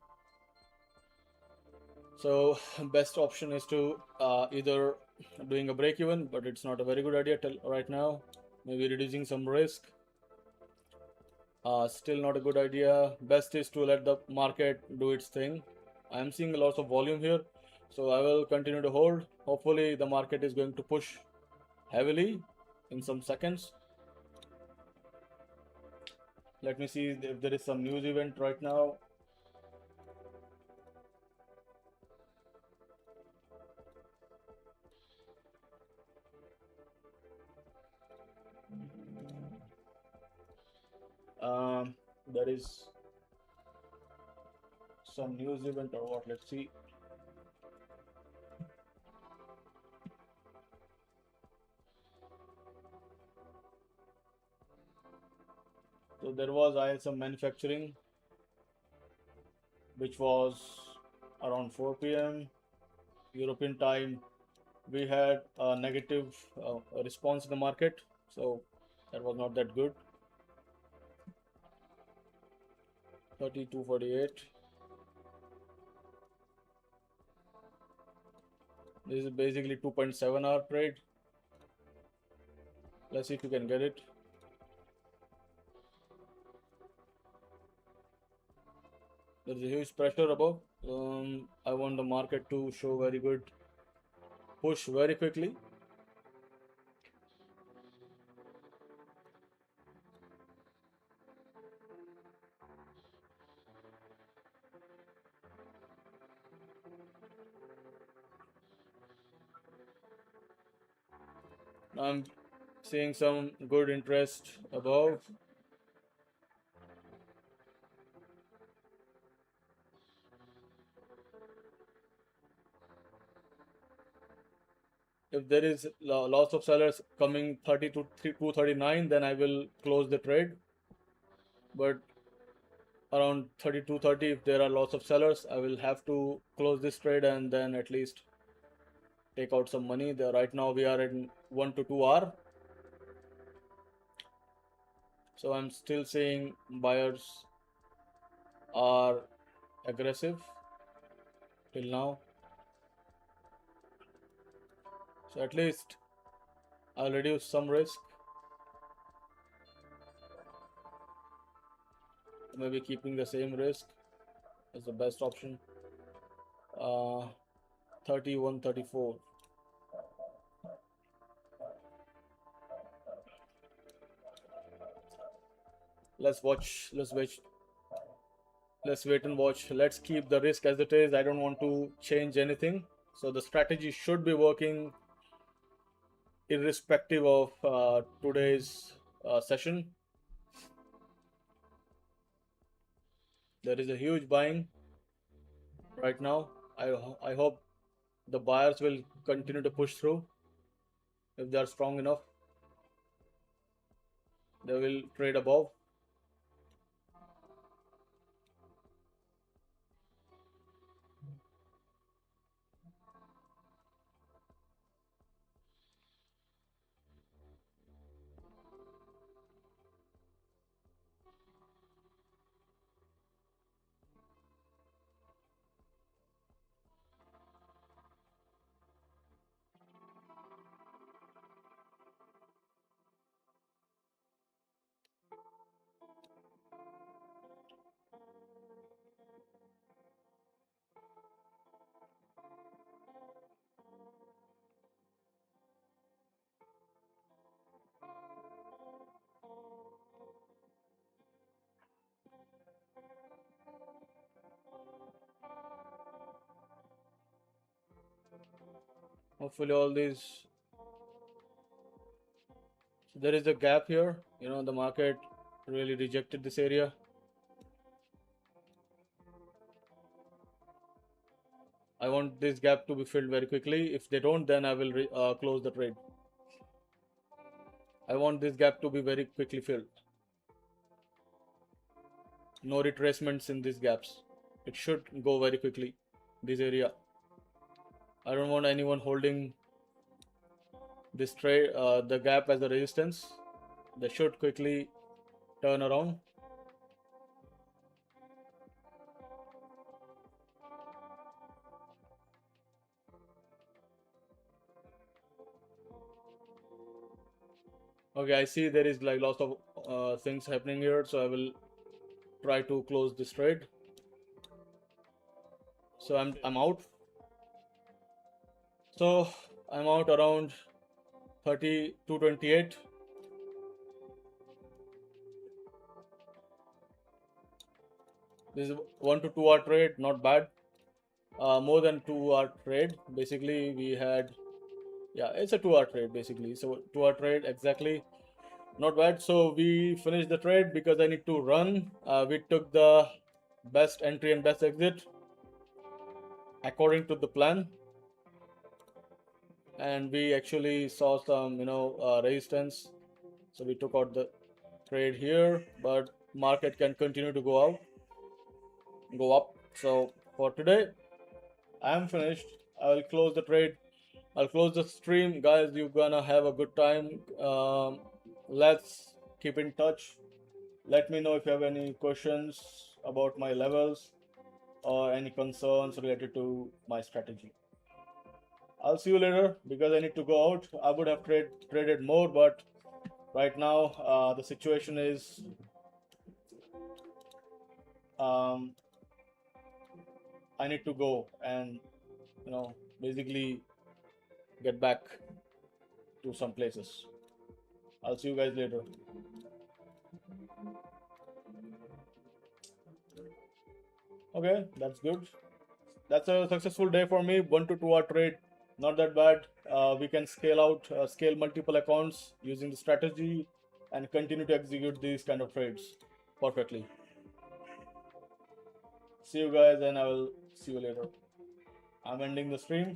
So best option is to either doing a break even, but it's not a very good idea till right now. Maybe reducing some risk. Still not a good idea. Best is to let the market do its thing. I am seeing lots of volume here, so I will continue to hold. Hopefully the market is going to push heavily in some seconds. Let me see if there is some news event right now. There is some news event or what? Let's see. So there was ISM manufacturing, which was around 4 p.m. European time, we had a negative response in the market, so that was not that good. 32.48. This is basically 2.7 hour trade. Let's see if we can get it. There's a huge pressure above. I want the market to show very good push very quickly. I'm seeing some good interest above. If there is lots of sellers coming 30 to 239, then I will close the trade. But around 32.30, if there are lots of sellers, I will have to close this trade and then at least take out some money. There right now we are in 1 to 2 hour. So I'm still seeing buyers are aggressive till now. So at least I'll reduce some risk. Maybe keeping the same risk is the best option. 31.34. Let's watch. Let's wait and watch. Let's keep the risk as it is. I don't want to change anything. So the strategy should be working irrespective of today's session. There is a huge buying right now. I hope the buyers will continue to push through. If they are strong enough, they will trade above. Hopefully all these, there is a gap here. The market really rejected this area. I want this gap to be filled very quickly. If they don't, then I will close the trade. I want this gap to be very quickly filled. No retracements in these gaps. It should go very quickly, this area. I don't want anyone holding this trade, the gap as a resistance. They should quickly turn around. Okay, I see there is like lots of things happening here, so I will try to close this trade. So I'm out. So I'm out around 32.28. This is 1 to 2 hour trade, not bad. More than 2 hour trade. Basically, we had, yeah, it's a 2 hour trade basically. So 2 hour trade exactly, not bad. So we finished the trade because I need to run. We took the best entry and best exit according to the plan, and we actually saw some resistance. So we took out the trade here, but market can continue to go up. So for today, I am finished. I will close the trade I'll close the stream, guys. You're gonna have a good time. Let's keep in touch. Let me know if you have any questions about my levels or any concerns related to my strategy. I'll see you later because I need to go out. I would have traded more, but right now the situation is um, I need to go and basically get back to some places. I'll see you guys later. Okay, that's good. That's a successful day for me. 1 to 2 hour trade, not that bad. We can scale multiple accounts using the strategy, and continue to execute these kind of trades perfectly. See you guys, and I will see you later. I'm ending the stream.